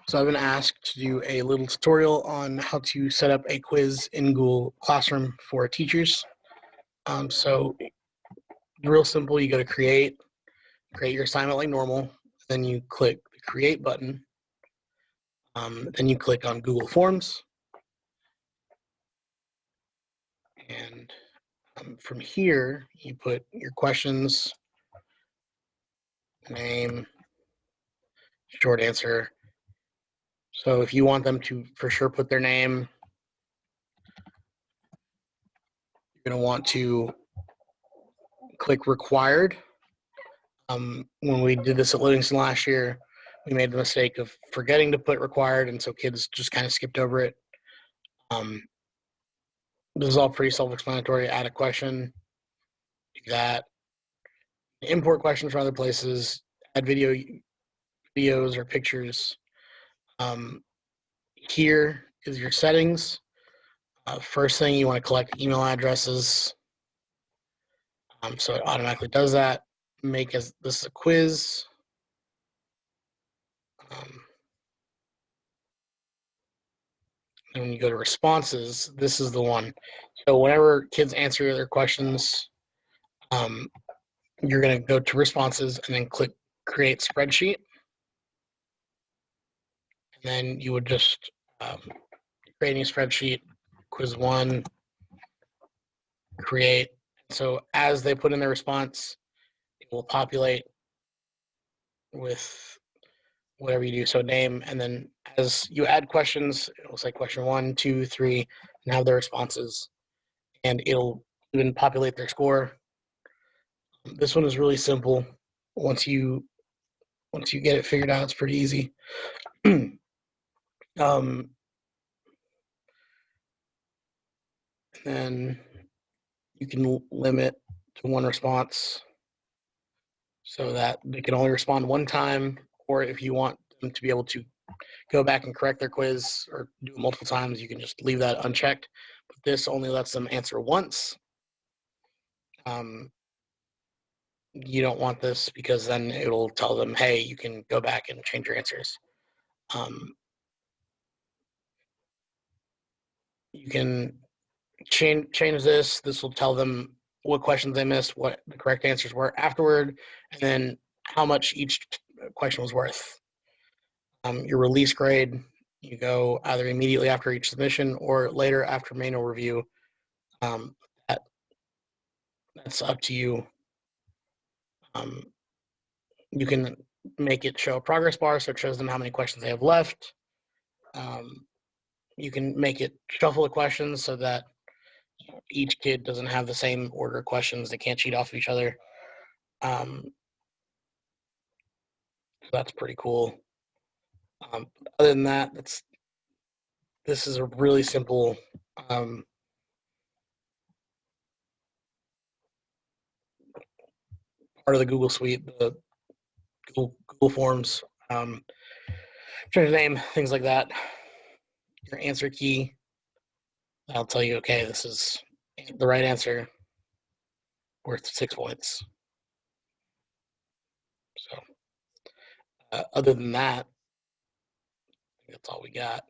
So I've been asked to do a little tutorial on how to set up a quiz in Google Classroom for teachers. So real simple, you go to create your assignment like normal, then you click the create button, then you click on Google Forms, and from here you put your questions, name, short answer. So if you want them to for sure put their name, you're going to want to click required. When we did this at Livingston last year, we made the mistake of forgetting to put required, and so kids just kind of skipped over it. This is all pretty self-explanatory. Add a question, do that. Import questions from other places, add videos or pictures. Here is your settings. First thing, you want to collect email addresses. So it automatically does that. Make this a quiz. And when you go to responses, this is the one. So whenever kids answer their questions, you're going to go to responses and then click create spreadsheet. And then you would just create a spreadsheet, quiz one, create. So as they put in their response, it will populate with whatever you do. So name, and then as you add questions, it will say question 1, 2, 3, and have their responses. And it'll even populate their score. This one is really simple. Once you get it figured out, it's pretty easy. And you can limit to one response so that they can only respond one time, or if you want them to be able to go back and correct their quiz or do it multiple times, you can just leave that unchecked. But this only lets them answer once. You don't want this because then it'll tell them, hey, you can go back and change your answers. You can change this. This will tell them what questions they missed, what the correct answers were afterward, and then how much each question was worth. Your release grade, you go either immediately after each submission or later after manual review. That's up to you. You can make it show a progress bar, so it shows them how many questions they have left. You can make it shuffle the questions so that each kid doesn't have the same order of questions. They can't cheat off of each other. So that's pretty cool. Other than that, this is a really simple part of the Google Suite, the Google Forms, change name, things like that. Your answer key, I'll tell you, okay, this is the right answer, worth 6 points. So other than that, that's all we got.